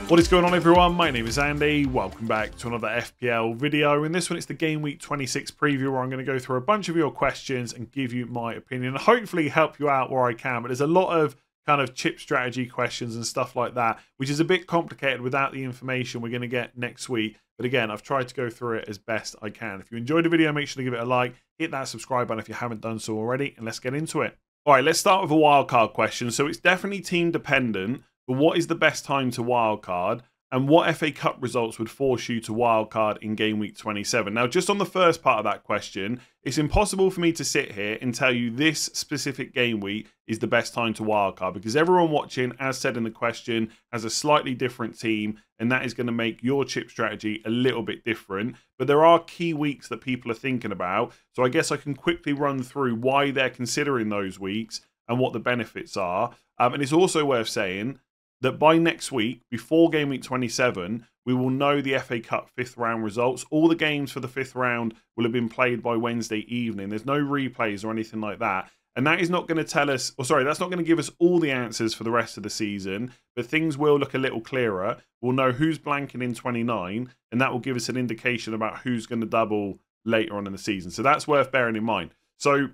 What is going on, everyone? My name is Andy. Welcome back to another FPL video. In this one, it's the Game Week 26 preview where I'm going to go through a bunch of your questions and give you my opinion and hopefully help you out where I can. But there's a lot of kind of chip strategy questions and stuff like that, which is a bit complicated without the information we're going to get next week. But again, I've tried to go through it as best I can. If you enjoyed the video, make sure to give it a like, hit that subscribe button if you haven't done so already, and let's get into it. All right, let's start with a wildcard question. So it's definitely team dependent, but what is the best time to wildcard? And what FA Cup results would force you to wildcard in Game Week 27? Now, just on the first part of that question, it's impossible for me to sit here and tell you this specific game week is the best time to wildcard because everyone watching, as said in the question, has a slightly different team, and that is going to make your chip strategy a little bit different. But there are key weeks that people are thinking about, so I guess I can quickly run through why they're considering those weeks and what the benefits are. And it's also worth saying that by next week, before Game Week 27, we will know the FA Cup 5th round results. All the games for the 5th round will have been played by Wednesday evening. There's no replays or anything like that. And that is not going to tell us, or sorry, that's not going to give us all the answers for the rest of the season, but things will look a little clearer. We'll know who's blanking in 29, and that will give us an indication about who's going to double later on in the season. So that's worth bearing in mind. So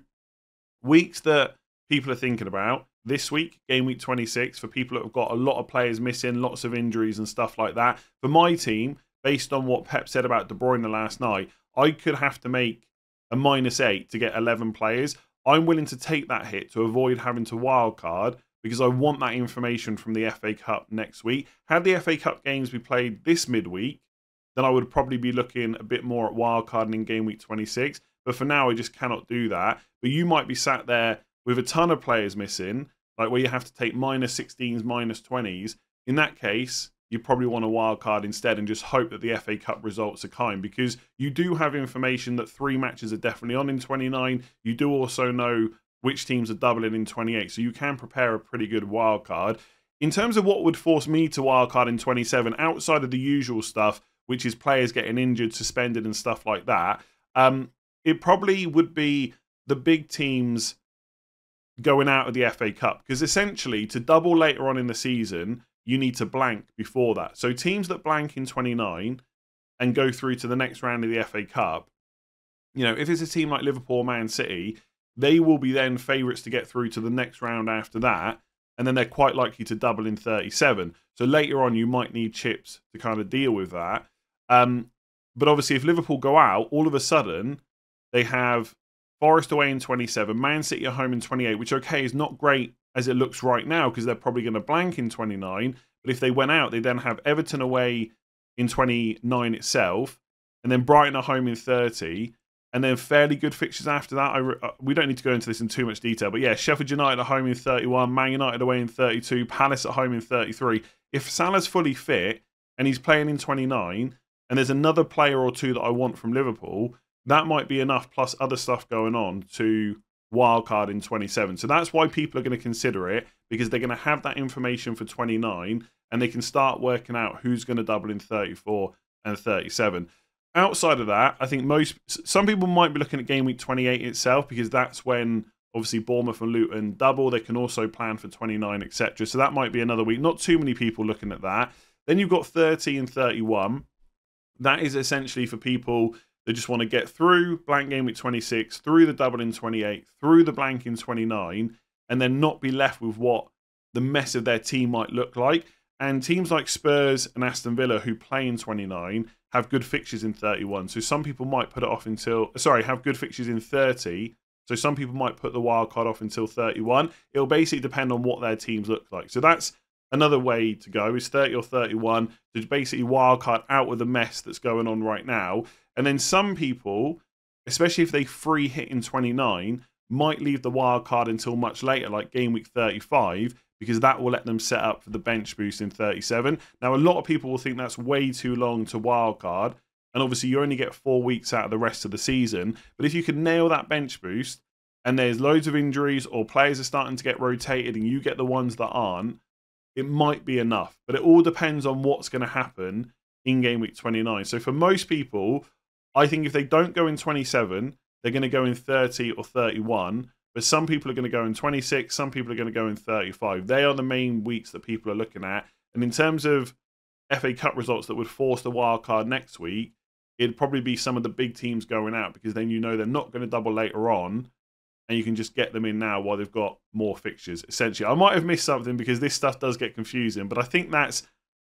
weeks that people are thinking about, this week, Game Week 26, for people that have got a lot of players missing, lots of injuries and stuff like that. For my team, based on what Pep said about De Bruyne last night, I could have to make a -8 to get 11 players. I'm willing to take that hit to avoid having to wildcard because I want that information from the FA Cup next week. Had the FA Cup games be played this midweek, then I would probably be looking a bit more at wildcarding in Game Week 26. But for now, I just cannot do that. But you might be sat there with a ton of players missing, like where you have to take -16s, -20s, in that case, you probably want a wild card instead and just hope that the FA Cup results are kind, because you do have information that 3 matches are definitely on in 29. You do also know which teams are doubling in 28, so you can prepare a pretty good wild card. In terms of what would force me to wild card in 27, outside of the usual stuff, which is players getting injured, suspended and stuff like that, it probably would be the big teams going out of the FA Cup, because essentially to double later on in the season you need to blank before that. So teams that blank in 29 and go through to the next round of the FA Cup, you know, if it's a team like Liverpool or Man City, they will be then favourites to get through to the next round after that, and then they're quite likely to double in 37. So later on you might need chips to kind of deal with that. But obviously if Liverpool go out, all of a sudden they have Forest away in 27, Man City at home in 28, which, okay, is not great as it looks right now because they're probably going to blank in 29. But if they went out, they then have Everton away in 29 itself, and then Brighton at home in 30, and then fairly good fixtures after that. We don't need to go into this in too much detail, but yeah, Sheffield United at home in 31, Man United away in 32, Palace at home in 33. If Salah's fully fit and he's playing in 29, and there's another player or two that I want from Liverpool, that might be enough, plus other stuff going on, to wildcard in 27. So that's why people are going to consider it, because they're going to have that information for 29, and they can start working out who's going to double in 34 and 37. Outside of that, I think some people might be looking at Game Week 28 itself, because that's when obviously Bournemouth and Luton double. They can also plan for 29, etc. So that might be another week. Not too many people looking at that. Then you've got 30 and 31. That is essentially for people they just want to get through blank Game Week 26, through the double in 28, through the blank in 29, and then not be left with what the mess of their team might look like. And teams like Spurs and Aston Villa, who play in 29, have good fixtures in 31. So some people might put it off until, have good fixtures in 30. So some people might put the wild card off until 31. It'll basically depend on what their teams look like. So that's another way to go, is 30 or 31, to basically wildcard out with the mess that's going on right now. And then some people, especially if they free hit in 29, might leave the wild card until much later, like Game Week 35, because that will let them set up for the bench boost in 37. Now, a lot of people will think that's way too long to wild card, and obviously you only get 4 weeks out of the rest of the season. But if you can nail that bench boost, and there's loads of injuries or players are starting to get rotated and you get the ones that aren't, it might be enough. But it all depends on what's going to happen in Game Week 29. So for most people, I think if they don't go in 27, they're going to go in 30 or 31. But some people are going to go in 26. Some people are going to go in 35. They are the main weeks that people are looking at. And in terms of FA Cup results that would force the wild card next week, it'd probably be some of the big teams going out, because then you know they're not going to double later on, and you can just get them in now while they've got more fixtures, essentially. I might have missed something because this stuff does get confusing, but I think that's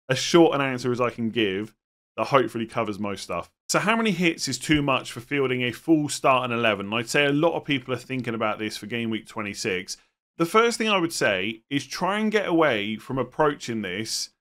as short an answer as I can give that hopefully covers most stuff. So how many hits is too much for fielding a full starting 11? And I'd say a lot of people are thinking about this for game week 26. The first thing I would say is try and get away from approaching this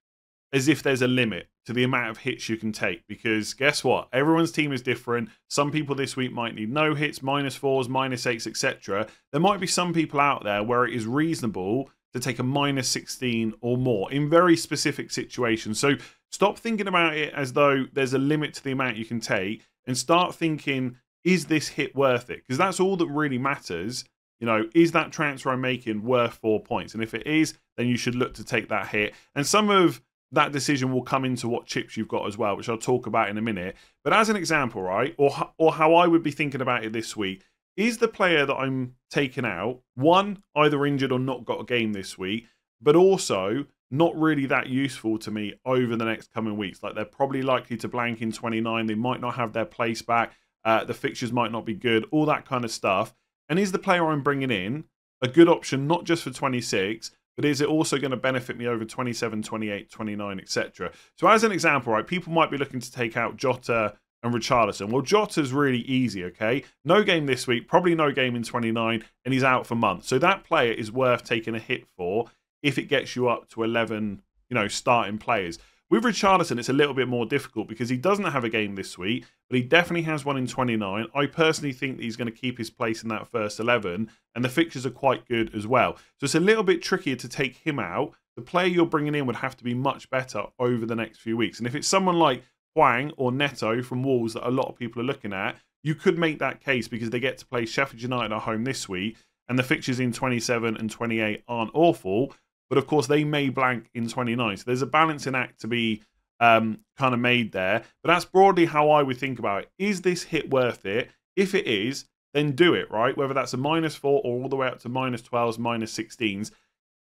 as if there's a limit to the amount of hits you can take, because guess what? Everyone's team is different. Some people this week might need no hits, -4s, -8s, etc. There might be some people out there where it is reasonable to take a -16 or more in very specific situations. So stop thinking about it as though there's a limit to the amount you can take, and start thinking, is this hit worth it? Because that's all that really matters. You know, is that transfer I'm making worth 4 points? And if it is, then you should look to take that hit. And some of that decision will come into what chips you've got as well, which I'll talk about in a minute. But as an example, right, or how I would be thinking about it this week, is the player that I'm taking out, one, either injured or not got a game this week, but also not really that useful to me over the next coming weeks? Like, they're probably likely to blank in 29. They might not have their place back. The fixtures might not be good, all that kind of stuff. And is the player I'm bringing in a good option, not just for 26, but is it also going to benefit me over 27, 28, 29, etc.? So as an example, right, people might be looking to take out Jota and Richarlison. Well, Jota's really easy, okay? No game this week, probably no game in 29, and he's out for months. So that player is worth taking a hit for if it gets you up to 11, you know, starting players. With Richarlison, it's a little bit more difficult because he doesn't have a game this week, but he definitely has one in 29. I personally think that he's going to keep his place in that first 11, and the fixtures are quite good as well. So it's a little bit trickier to take him out. The player you're bringing in would have to be much better over the next few weeks. And if it's someone like Hwang or Neto from Wolves that a lot of people are looking at, you could make that case because they get to play Sheffield United at home this week, and the fixtures in 27 and 28 aren't awful. But of course, they may blank in 29. So there's a balancing act to be kind of made there. But that's broadly how I would think about it. Is this hit worth it? If it is, then do it, right? Whether that's a -4 or all the way up to -12s, -16s.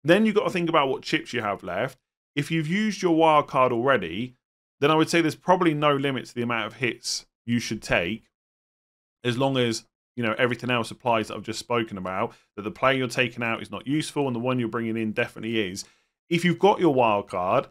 Then you've got to think about what chips you have left. If you've used your wild card already, then I would say there's probably no limit to the amount of hits you should take, as long as, you know, everything else applies that I've just spoken about, that the player you're taking out is not useful and the one you're bringing in definitely is. If you've got your wild card,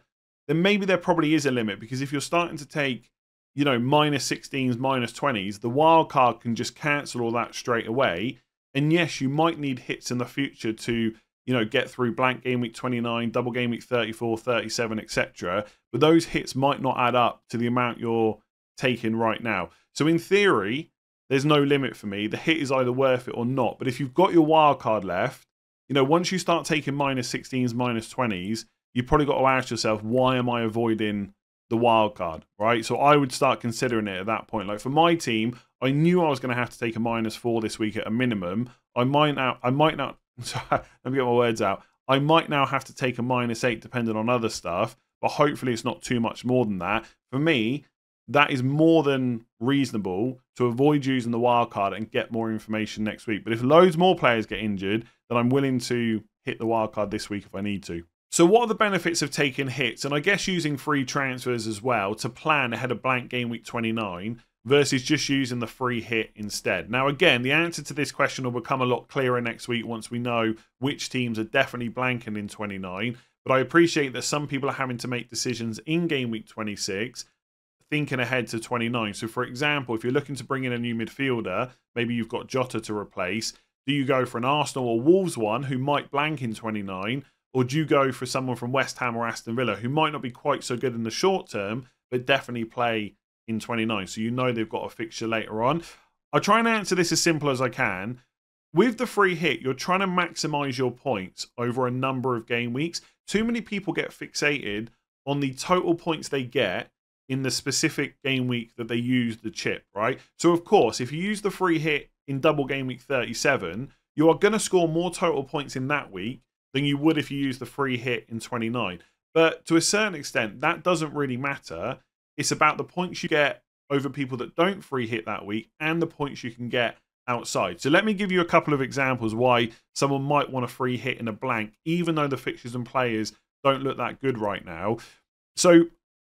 then maybe there probably is a limit, because if you're starting to take, you know, -16s, -20s, the wild card can just cancel all that straight away. And yes, you might need hits in the future to, you know, get through blank game week 29, double game week 34, 37, etc. But those hits might not add up to the amount you're taking right now. So in theory, there's no limit for me. The hit is either worth it or not. But if you've got your wild card left, you know, once you start taking -16s, -20s, you've probably got to ask yourself, why am I avoiding the wild card, right? So I would start considering it at that point. Like for my team, I knew I was going to have to take a -4 this week at a minimum. I might not, sorry, let me get my words out. I might now have to take a -8 depending on other stuff, but hopefully it's not too much more than that. For me, that is more than reasonable to avoid using the wild card and get more information next week. But if loads more players get injured, then I'm willing to hit the wild card this week if I need to. So what are the benefits of taking hits? And I guess using free transfers as well to plan ahead of blank game week 29 versus just using the free hit instead. Now, again, the answer to this question will become a lot clearer next week once we know which teams are definitely blanking in 29. But I appreciate that some people are having to make decisions in game week 26 thinking ahead to 29. So, for example, if you're looking to bring in a new midfielder, maybe you've got Jota to replace, do you go for an Arsenal or Wolves one who might blank in 29, or do you go for someone from West Ham or Aston Villa who might not be quite so good in the short term, but definitely play in 29, so you know they've got a fixture later on? I'll try and answer this as simple as I can. With the free hit, you're trying to maximize your points over a number of game weeks. Too many people get fixated on the total points they get in the specific game week that they use the chip, right? So, of course, if you use the free hit in double game week 37, you are going to score more total points in that week than you would if you use the free hit in 29. But to a certain extent, that doesn't really matter. It's about the points you get over people that don't free hit that week and the points you can get outside. So let me give you a couple of examples why someone might want a free hit in a blank, even though the fixtures and players don't look that good right now. So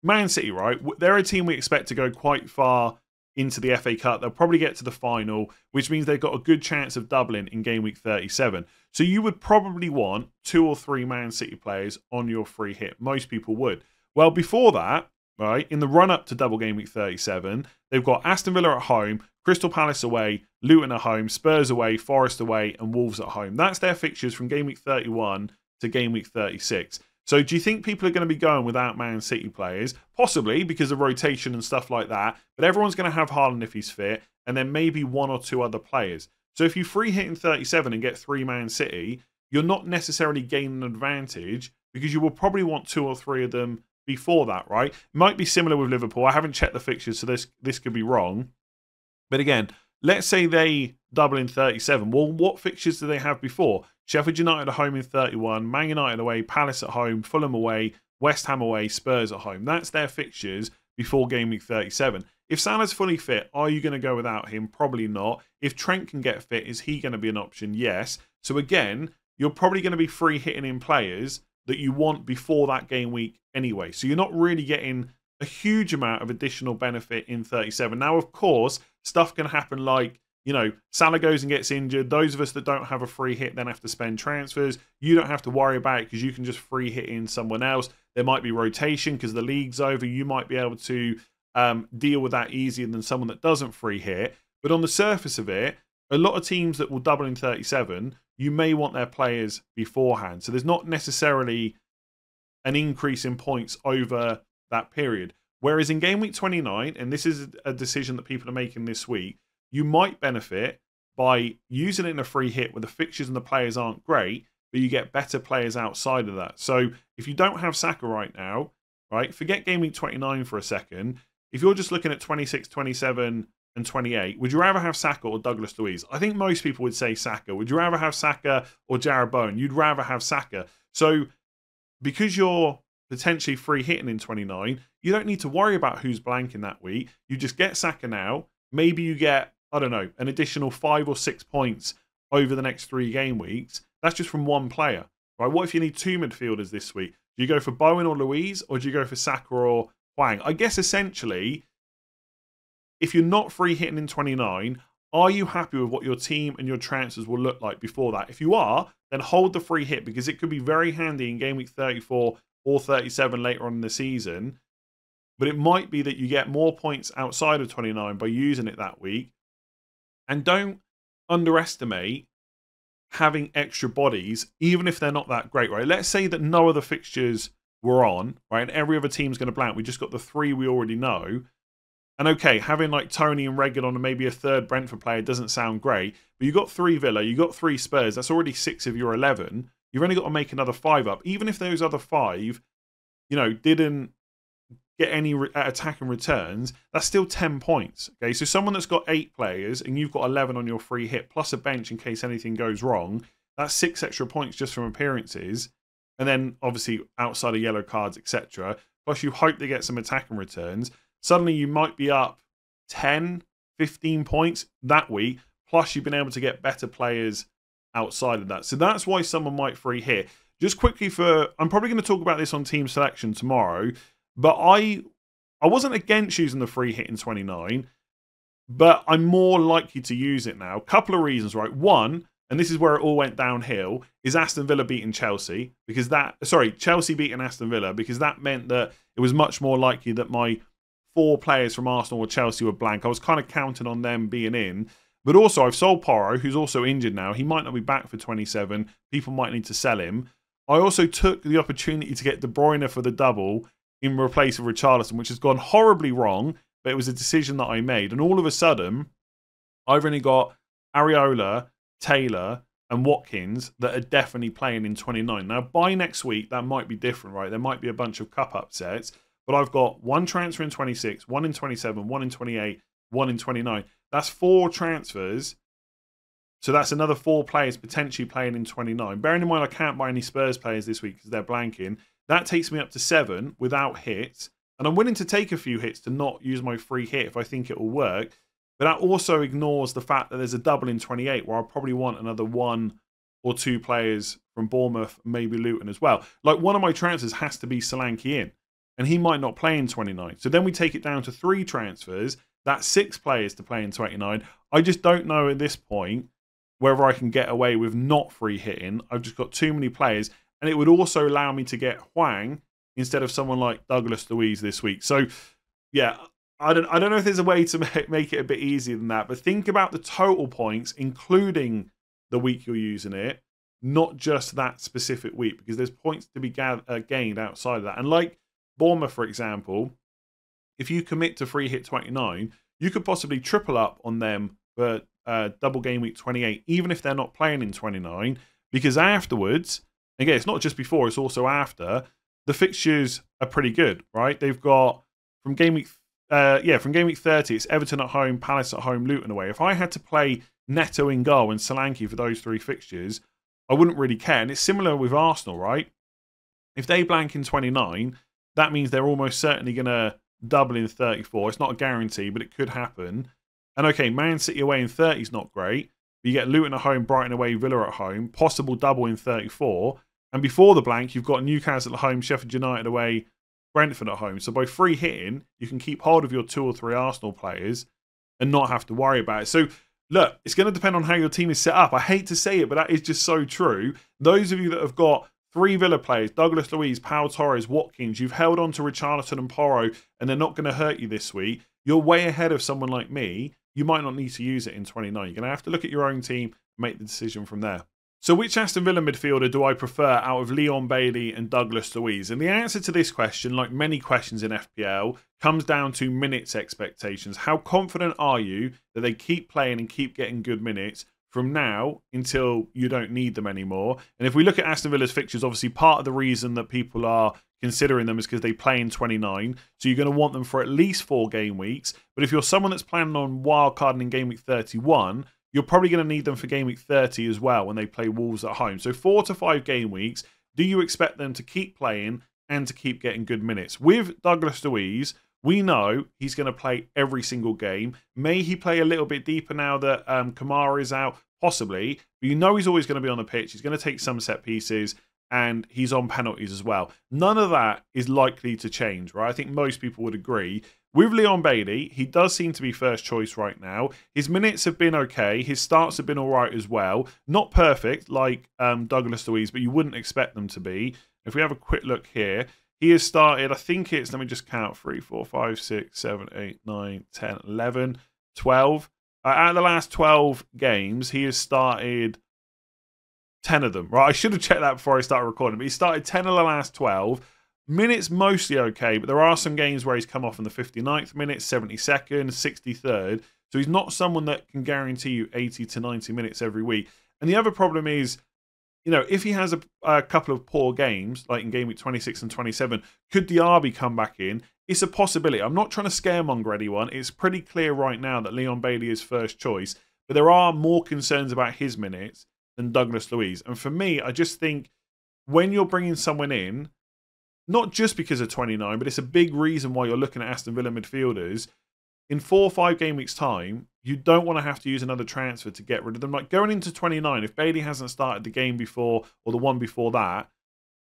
Man City, right? They're a team we expect to go quite far into the FA Cup. They'll probably get to the final, which means they've got a good chance of doubling in game week 37. So you would probably want 2 or 3 Man City players on your free hit. Most people would. Well, before that, right, in the run-up to double game week 37, they've got Aston Villa at home, Crystal Palace away, Luton at home, Spurs away, Forest away, and Wolves at home. That's their fixtures from game week 31 to game week 36. So do you think people are going to be going without Man City players? Possibly, because of rotation and stuff like that. But everyone's going to have Haaland if he's fit, and then maybe 1 or 2 other players. So if you free hit in 37 and get 3 Man City, you're not necessarily gaining an advantage because you will probably want 2 or 3 of them before that, right? It might be similar with Liverpool. I haven't checked the fixtures, so this could be wrong. But again, let's say they double in 37. Well, what fixtures do they have before? Sheffield United at home in 31, Man United away, Palace at home, Fulham away, West Ham away, Spurs at home. That's their fixtures before game week 37. If Salah's fully fit, are you going to go without him? Probably not. If Trent can get fit, is he going to be an option? Yes. So again, you're probably going to be free hitting in players that you want before that game week anyway. So you're not really getting a huge amount of additional benefit in 37. Now, of course, stuff can happen like, you know, Salah goes and gets injured. Those of us that don't have a free hit then have to spend transfers. You don't have to worry about it because you can just free hit in someone else. There might be rotation because the league's over. You might be able to deal with that easier than someone that doesn't free hit. But on the surface of it, a lot of teams that will double in 37, you may want their players beforehand. So there's not necessarily an increase in points over that period. Whereas in game week 29, and this is a decision that people are making this week, you might benefit by using it in a free hit where the fixtures and the players aren't great, but you get better players outside of that. So if you don't have Saka right now, right, forget game week 29 for a second. If you're just looking at 26, 27, and 28, would you rather have Saka or Douglas Luiz? I think most people would say Saka. Would you rather have Saka or Jarrod Bowen? You'd rather have Saka. So because you're potentially free hitting in 29, you don't need to worry about who's blanking that week. You just get Saka now. Maybe you get, I don't know, an additional 5 or 6 points over the next 3 game weeks. That's just from one player, right? What if you need 2 midfielders this week? Do you go for Bowen or Luiz, or do you go for Saka or Hwang? I guess essentially, if you're not free hitting in 29, are you happy with what your team and your transfers will look like before that? If you are, then hold the free hit because it could be very handy in game week 34 or 37 later on in the season. But it might be that you get more points outside of 29 by using it that week. And don't underestimate having extra bodies, even if they're not that great, right? Let's say that no other fixtures were on, right? And every other team's going to blank. We just got the 3 we already know. And okay, having like Tony and Regan on and maybe a 3rd Brentford player doesn't sound great, but you got 3 Villa, you got 3 Spurs, that's already 6 of your 11. You've only got to make another 5 up. Even if those other 5, you know, didn't get any attacking returns, that's still 10 points. Okay, so someone that's got 8 players and you've got 11 on your free hit, plus a bench in case anything goes wrong, that's 6 extra points just from appearances. And then obviously outside of yellow cards, etc. Plus you hope they get some attacking returns. Suddenly you might be up 10, 15 points that week, plus you've been able to get better players outside of that. So that's why someone might free hit. Just quickly I'm probably going to talk about this on team selection tomorrow, but I wasn't against using the free hit in 29, but I'm more likely to use it now. Couple of reasons, right? One, and this is where it all went downhill, is Aston Villa beating Chelsea, because Chelsea beating Aston Villa, because that meant that it was much more likely that my 4 players from Arsenal or Chelsea were blank. I was kind of counting on them being in. But also, I've sold Porro, who's also injured now. He might not be back for 27. People might need to sell him. I also took the opportunity to get De Bruyne for the double in replace of Richarlison, which has gone horribly wrong, but it was a decision that I made. And all of a sudden, I've only got Areola, Taylor, and Watkins that are definitely playing in 29. Now, by next week, that might be different, right? There might be a bunch of cup upsets. But I've got 1 transfer in 26, 1 in 27, 1 in 28, 1 in 29. That's 4 transfers. So that's another 4 players potentially playing in 29. Bearing in mind I can't buy any Spurs players this week because they're blanking. That takes me up to 7 without hits. And I'm willing to take a few hits to not use my free hit if I think it will work. But that also ignores the fact that there's a double in 28 where I'll probably want another 1 or 2 players from Bournemouth, maybe Luton as well. Like one of my transfers has to be Solanke in. and he might not play in 29. So then we take it down to 3 transfers. That's 6 players to play in 29. I just don't know at this point whether I can get away with not free hitting. I've just got too many players. And it would also allow me to get Hwang instead of someone like Douglas Luiz this week. So, yeah, I don't know if there's a way to make it a bit easier than that. But think about the total points, including the week you're using it, not just that specific week, because there's points to be gained outside of that. And like Bournemouth, for example, if you commit to free hit 29, you could possibly triple up on them for double game week 28, even if they're not playing in 29, because afterwards, again, it's not just before, it's also after, the fixtures are pretty good, right? They've got from game week 30, it's Everton at home, Palace at home, Luton away. If I had to play Neto in goal and Solanke for those 3 fixtures, I wouldn't really care. And it's similar with Arsenal, right? If they blank in 29, that means they're almost certainly going to double in 34. It's not a guarantee, but it could happen. And okay, Man City away in 30 is not great. But you get Luton at home, Brighton away, Villa at home, possible double in 34. And before the blank, you've got Newcastle at home, Sheffield United away, Brentford at home. So by free hitting, you can keep hold of your 2 or 3 Arsenal players and not have to worry about it. So look, it's going to depend on how your team is set up. I hate to say it, but that is just so true. Those of you that have got 3 Villa players, Douglas Luiz, Pau Torres, Watkins, you've held on to Richarlison and Porro, and they're not going to hurt you this week. You're way ahead of someone like me. You might not need to use it in 29. You're going to have to look at your own team and make the decision from there. So which Aston Villa midfielder do I prefer out of Leon Bailey and Douglas Luiz? And the answer to this question, like many questions in FPL, comes down to minutes expectations. How confident are you that they keep playing and keep getting good minutes from now until you don't need them anymore? And if we look at Aston Villa's fixtures, obviously part of the reason that people are considering them is because they play in 29. So you're going to want them for at least 4 game weeks. But if you're someone that's planning on wildcarding in game week 31, you're probably going to need them for game week 30 as well when they play Wolves at home. So 4 to 5 game weeks. Do you expect them to keep playing and to keep getting good minutes? With Douglas Luiz, we know he's going to play every single game. May he play a little bit deeper now that Kamara is out? Possibly. But you know he's always going to be on the pitch. He's going to take some set pieces, and he's on penalties as well. None of that is likely to change, right? I think most people would agree. With Leon Bailey, he does seem to be first choice right now. His minutes have been okay. His starts have been all right as well. Not perfect like Douglas Luiz, but you wouldn't expect them to be. If we have a quick look here, he has started, I think it's, let me just count, 3, 4, 5, 6, 7, 8, 9, 10, 11, 12. Out of the last 12 games, he has started 10 of them. Right, I should have checked that before I started recording, but he started 10 of the last 12. Minutes mostly okay, but there are some games where he's come off in the 59th minute, 72nd, 63rd. So he's not someone that can guarantee you 80 to 90 minutes every week. And the other problem is, you know, if he has a couple of poor games, like in game week 26 and 27, could Diaby come back in? It's a possibility. I'm not trying to scaremonger anyone. It's pretty clear right now that Leon Bailey is first choice, but there are more concerns about his minutes than Douglas Luiz. And for me, I just think when you're bringing someone in, not just because of 29, but it's a big reason why you're looking at Aston Villa midfielders. In 4 or 5 game weeks' time, you don't want to have to use another transfer to get rid of them. Like going into 29, if Bailey hasn't started the game before or the one before that,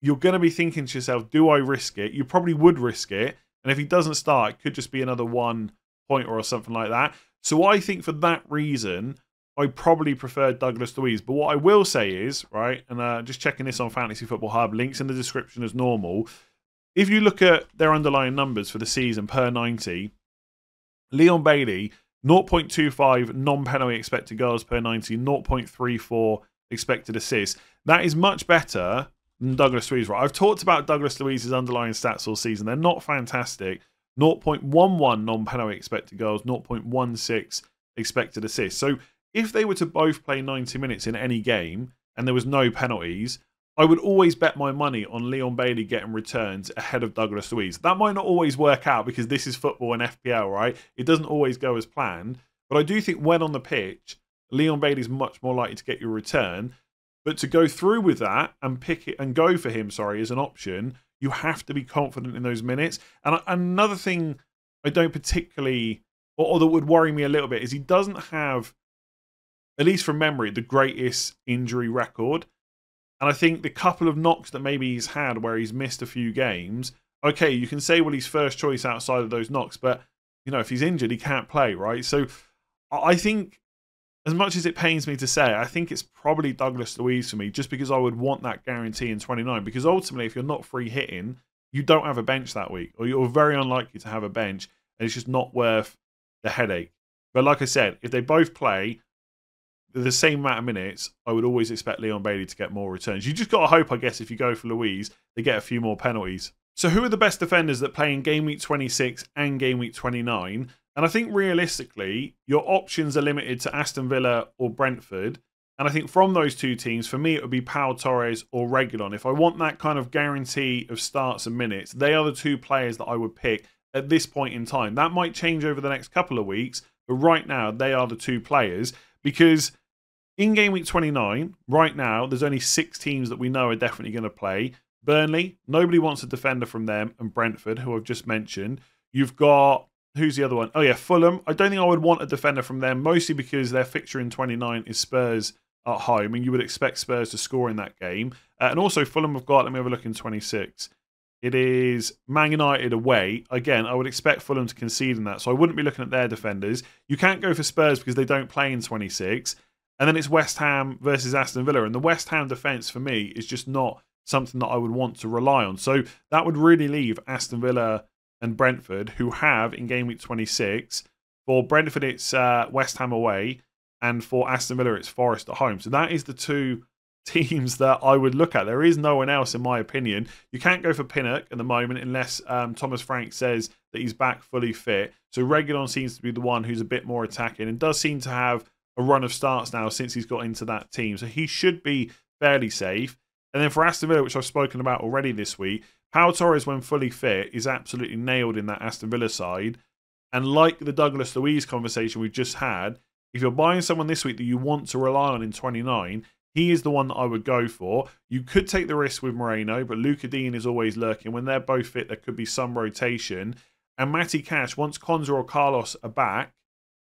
you're going to be thinking to yourself, do I risk it? You probably would risk it. And if he doesn't start, it could just be another 1 point or something like that. So I think for that reason, I probably prefer Douglas Luiz. But what I will say is, right, and just checking this on Fantasy Football Hub, links in the description as normal. If you look at their underlying numbers for the season per 90, Leon Bailey, 0.25 non-penalty expected goals per 90, 0.34 expected assists. That is much better than Douglas Luiz, right? I've talked about Douglas Luiz's underlying stats all season. They're not fantastic. 0.11 non-penalty expected goals, 0.16 expected assists. So if they were to both play 90 minutes in any game and there was no penalties, I would always bet my money on Leon Bailey getting returns ahead of Douglas Luiz. That might not always work out because this is football and FPL, right? It doesn't always go as planned. But I do think when on the pitch, Leon Bailey is much more likely to get your return. But to go through with that and pick it and go for him, as an option, you have to be confident in those minutes. And another thing I don't particularly, or that would worry me a little bit, is he doesn't have, at least from memory, the greatest injury record. And I think the couple of knocks that maybe he's had where he's missed a few games okay, you can say, well, he's first choice outside of those knocks, but, you know, if he's injured, he can't play, right? So I think, as much as it pains me to say, I think it's probably Douglas Luiz for me, just because I would want that guarantee in 29. Because ultimately, if you're not free hitting, you don't have a bench that week, or you're very unlikely to have a bench, and it's just not worth the headache. But like I said, if they both play the same amount of minutes, I would always expect Leon Bailey to get more returns. You just got to hope, I guess, if you go for Luiz, they get a few more penalties. So who are the best defenders that play in Game Week 26 and Game Week 29? And I think realistically, your options are limited to Aston Villa or Brentford. And I think from those two teams, for me, it would be Pau Torres or Reguilon. If I want that kind of guarantee of starts and minutes, they are the two players that I would pick at this point in time. That might change over the next couple of weeks, but right now, they are the two players. Because in Game Week 29, right now, there's only 6 teams that we know are definitely going to play. Burnley, nobody wants a defender from them, and Brentford, who I've just mentioned. You've got... Who's the other one? Oh, yeah, Fulham. I don't think I would want a defender from them, mostly because their fixture in 29 is Spurs at home, and you would expect Spurs to score in that game. And also, Fulham have got, let me have a look in 26. It is Man United away. Again, I would expect Fulham to concede in that, so I wouldn't be looking at their defenders. You can't go for Spurs because they don't play in 26. And then it's West Ham versus Aston Villa, and the West Ham defence, for me, is just not something that I would want to rely on. So that would really leave Aston Villa and Brentford, who have in Game Week 26. For Brentford, it's West Ham away, and for Aston Villa, it's Forest at home. So that is the two teams that I would look at. There is no one else, in my opinion. You can't go for Pinnock at the moment unless Thomas Frank says that he's back fully fit. So Reguilon seems to be the one who's a bit more attacking and does seem to have a run of starts now since he's got into that team. So he should be fairly safe. And then for Aston Villa, which I've spoken about already this week, Pau Torres, when fully fit, is absolutely nailed in that Aston Villa side. And like the Douglas Luiz conversation we've just had, if you're buying someone this week that you want to rely on in 29, he is the one that I would go for. You could take the risk with Moreno, but Luca Dean is always lurking. When they're both fit, there could be some rotation. And Matty Cash, once Konza or Carlos are back,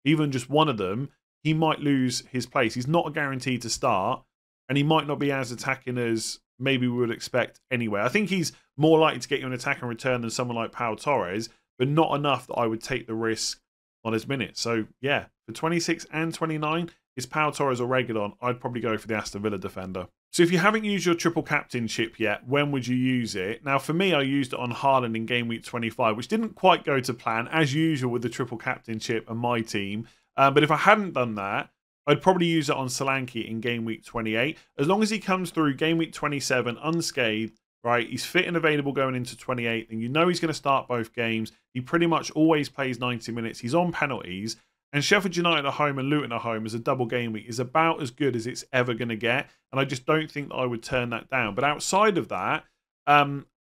even just one of them, he might lose his place. He's not a guarantee to start, and he might not be as attacking as maybe we would expect anyway. I think he's more likely to get you an attack and return than someone like Pau Torres, but not enough that I would take the risk on his minutes. So, yeah, for 26 and 29, is Pau Torres or Reguilon, I'd probably go for the Aston Villa defender. So if you haven't used your triple captainship yet, when would you use it? Now, for me, I used it on Haaland in Game Week 25, which didn't quite go to plan, as usual with the triple captainship and my team. But if I hadn't done that, I'd probably use it on Solanke in Game Week 28. As long as he comes through Game Week 27 unscathed, right, he's fit and available going into 28, and you know he's going to start both games. He pretty much always plays 90 minutes. He's on penalties. And Sheffield United at home and Luton at home as a double game week is about as good as it's ever going to get. And I just don't think that I would turn that down. But outside of that,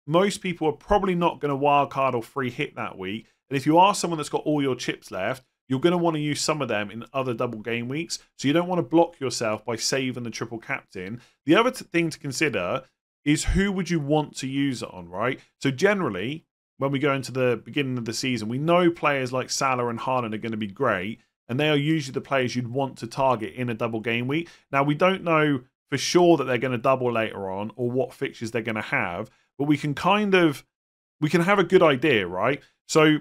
most people are probably not going to wildcard or free hit that week. And if you are someone that's got all your chips left, you're going to want to use some of them in other double game weeks. So you don't want to block yourself by saving the triple captain. The other thing to consider is who would you want to use it on, right? So generally, when we go into the beginning of the season, we know players like Salah and Haaland are going to be great, and they are usually the players you'd want to target in a double game week. Now, we don't know for sure that they're going to double later on or what fixtures they're going to have, but we can have a good idea, right? So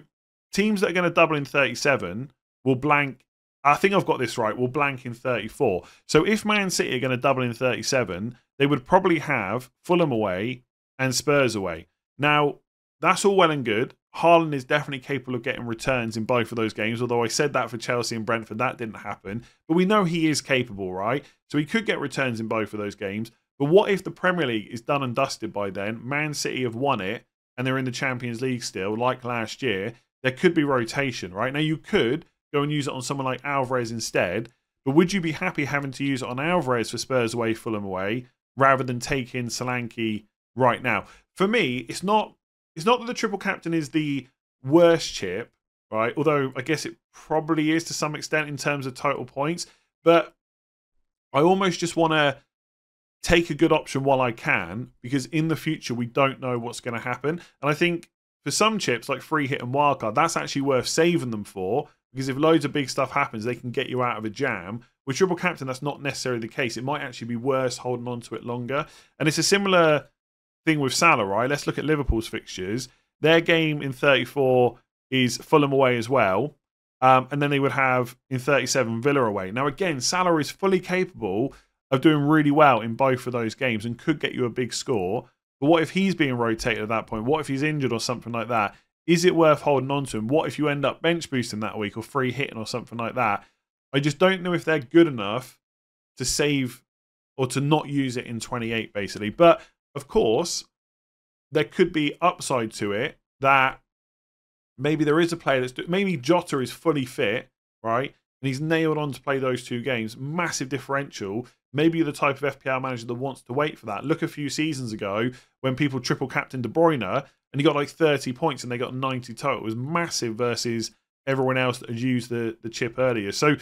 teams that are going to double in 37 will blank. I think I've got this right. Will blank in 34. So if Man City are going to double in 37, they would probably have Fulham away and Spurs away. Now, that's all well and good. Haaland is definitely capable of getting returns in both of those games, although I said that for Chelsea and Brentford, that didn't happen. But we know he is capable, right? So he could get returns in both of those games. But what if the Premier League is done and dusted by then? Man City have won it, and they're in the Champions League still, like last year. There could be rotation, right? Now, you could go and use it on someone like Alvarez instead, but would you be happy having to use it on Alvarez for Spurs away, Fulham away, rather than take in Solanke right now? For me, it's not that the triple captain is the worst chip, right? Although I guess it probably is to some extent in terms of total points. But I almost just want to take a good option while I can, because in the future we don't know what's going to happen. And I think for some chips like free hit and wildcard, that's actually worth saving them for, because if loads of big stuff happens, they can get you out of a jam. With triple captain, that's not necessarily the case. It might actually be worse holding on to it longer. And it's a similar thing with Salah, right? Let's look at Liverpool's fixtures. Their game in 34 is Fulham away as well. And then they would have in 37 Villa away. Now, again, Salah is fully capable of doing really well in both of those games and could get you a big score. But what if he's being rotated at that point? What if he's injured or something like that? Is it worth holding on to him? What if you end up bench boosting that week or free hitting or something like that? I just don't know if they're good enough to save or to not use it in 28, basically. But, of course, there could be upside to it that maybe there is a player maybe Jota is fully fit, right? And he's nailed on to play those 2 games. Massive differential. Maybe you're the type of FPL manager that wants to wait for that. Look a few seasons ago when people triple captained De Bruyne and he got like 30 points and they got 90 total. It was massive versus everyone else that had used the chip earlier. So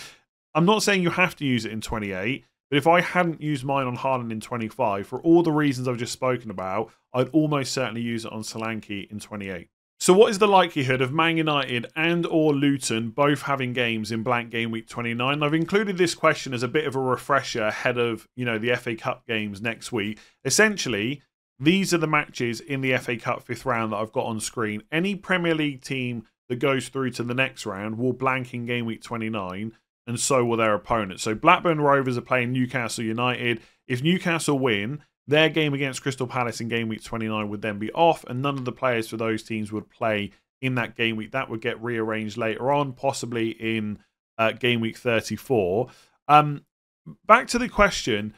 I'm not saying you have to use it in 28, but if I hadn't used mine on Haaland in 25, for all the reasons I've just spoken about, I'd almost certainly use it on Solanke in 28. So what is the likelihood of Man United and or Luton both having games in blank game week 29? I've included this question as a bit of a refresher ahead of, the FA Cup games next week. Essentially, these are the matches in the FA Cup 5th round that I've got on screen. Any Premier League team that goes through to the next round will blank in game week 29, and so will their opponents. So Blackburn Rovers are playing Newcastle United. If Newcastle win, their game against Crystal Palace in game week 29 would then be off, and none of the players for those teams would play in that game week. That would get rearranged later on, possibly in game week 34. Back to the question,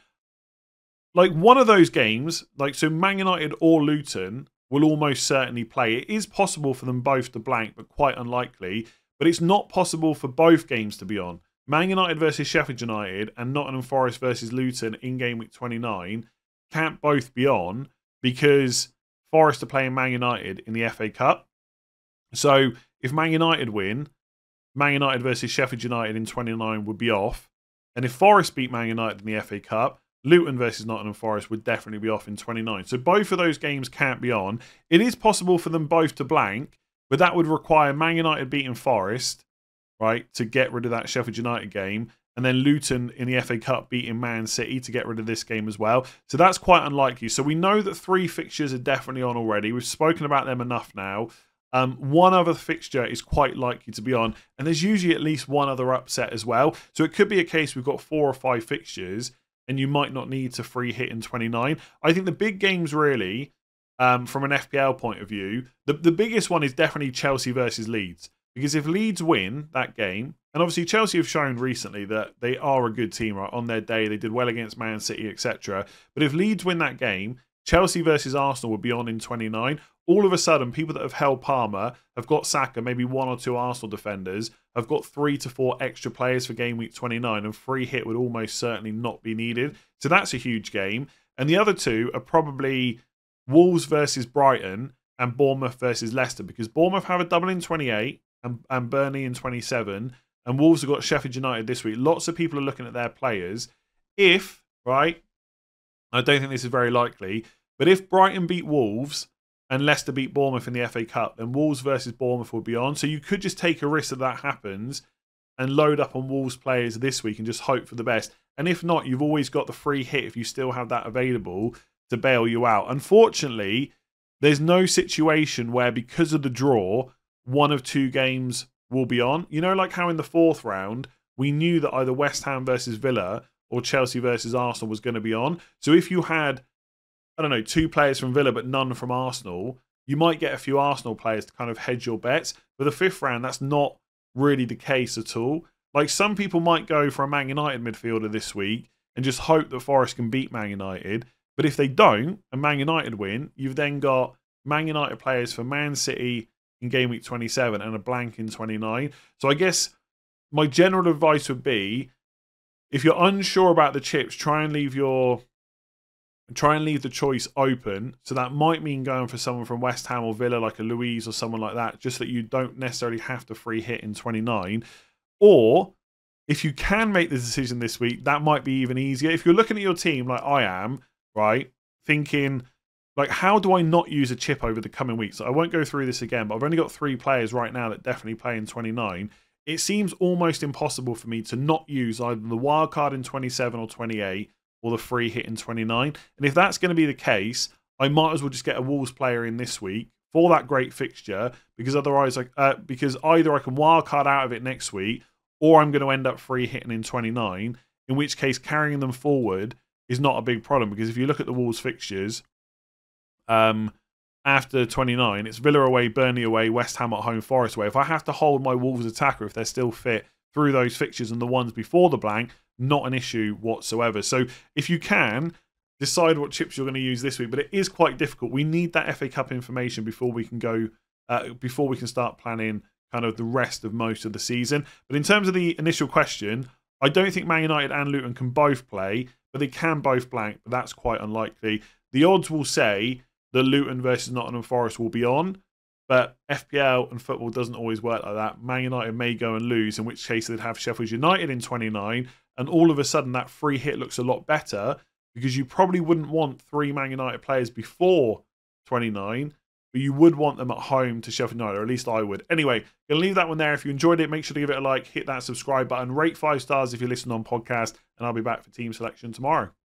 like one of those games, so Man United or Luton will almost certainly play. It is possible for them both to blank, but quite unlikely. But it's not possible for both games to be on. Man United versus Sheffield United and Nottingham Forest versus Luton in game week 29 can't both be on because Forest are playing Man United in the FA Cup. So if Man United win, Man United versus Sheffield United in 29 would be off. And if Forest beat Man United in the FA Cup, Luton versus Nottingham Forest would definitely be off in 29. So both of those games can't be on. It is possible for them both to blank, but that would require Man United beating Forest, right, to get rid of that Sheffield United game. And then Luton in the FA Cup beating Man City to get rid of this game as well. So that's quite unlikely. So we know that 3 fixtures are definitely on already. We've spoken about them enough now. One other fixture is quite likely to be on. And there's usually at least one other upset as well. So it could be a case we've got 4 or 5 fixtures and you might not need to free hit in 29. I think the big games really, from an FPL point of view, the biggest one is definitely Chelsea versus Leeds. Because if Leeds win that game, and obviously Chelsea have shown recently that they are a good team, right? On their day, they did well against Man City, etc. But if Leeds win that game, Chelsea versus Arsenal would be on in 29. All of a sudden, people that have held Palmer have got Saka, maybe 1 or 2 Arsenal defenders, have got 3 to 4 extra players for game week 29, and free hit would almost certainly not be needed. So that's a huge game. And the other 2 are probably Wolves versus Brighton and Bournemouth versus Leicester, because Bournemouth have a double in 28 and Burnley in 27, and Wolves have got Sheffield United this week. Lots of people are looking at their players. If, right, I don't think this is very likely, but if Brighton beat Wolves and Leicester beat Bournemouth in the FA Cup, then Wolves versus Bournemouth will be on. So you could just take a risk that happens and load up on Wolves players this week and just hope for the best. And if not, you've always got the free hit if you still have that available to bail you out. Unfortunately, there's no situation where because of the draw, one of 2 games will be on. You know, like how in the 4th round, we knew that either West Ham versus Villa or Chelsea versus Arsenal was going to be on. So if you had, 2 players from Villa but none from Arsenal, you might get a few Arsenal players to kind of hedge your bets. But the 5th round, that's not really the case at all. Like some people might go for a Man United midfielder this week and just hope that Forest can beat Man United. But if they don't and Man United win, you've then got Man United players for Man City in game week 27 and a blank in 29. So I guess my general advice would be, if you're unsure about the chips, try and leave the choice open. So that might mean going for someone from West Ham or Villa, like a Luiz or someone like that, just that you don't necessarily have to free hit in 29. Or if you can make the decision this week, that might be even easier. If you're looking at your team like I am, right, thinking, like, how do I not use a chip over the coming weeks? I won't go through this again, but I've only got 3 players right now that definitely play in 29. It seems almost impossible for me to not use either the wild card in 27 or 28 or the free hit in 29. And if that's going to be the case, I might as well just get a Wolves player in this week for that great fixture, because otherwise, because either I can wildcard out of it next week, or I'm going to end up free hitting in 29, in which case carrying them forward is not a big problem, because if you look at the Wolves fixtures, after 29, it's Villa away, Burnley away, West Ham at home, Forest away. If I have to hold my Wolves attacker, if they're still fit through those fixtures and the ones before the blank, not an issue whatsoever. So if you can, decide what chips you're going to use this week, but it is quite difficult. We need that FA Cup information before we can go, before we can start planning kind of the rest of most of the season. But in terms of the initial question, I don't think Man United and Luton can both play, but they can both blank, but that's quite unlikely. The odds will say that Luton versus Nottingham Forest will be on, but FPL and football doesn't always work like that. Man United may go and lose, in which case they'd have Sheffield United in 29, and all of a sudden that free hit looks a lot better, because you probably wouldn't want 3 Man United players before 29, but you would want them at home to Sheffield United, or at least I would. Anyway, going to leave that one there. If you enjoyed it, make sure to give it a like, hit that subscribe button, rate 5 stars if you listen on podcast, and I'll be back for team selection tomorrow.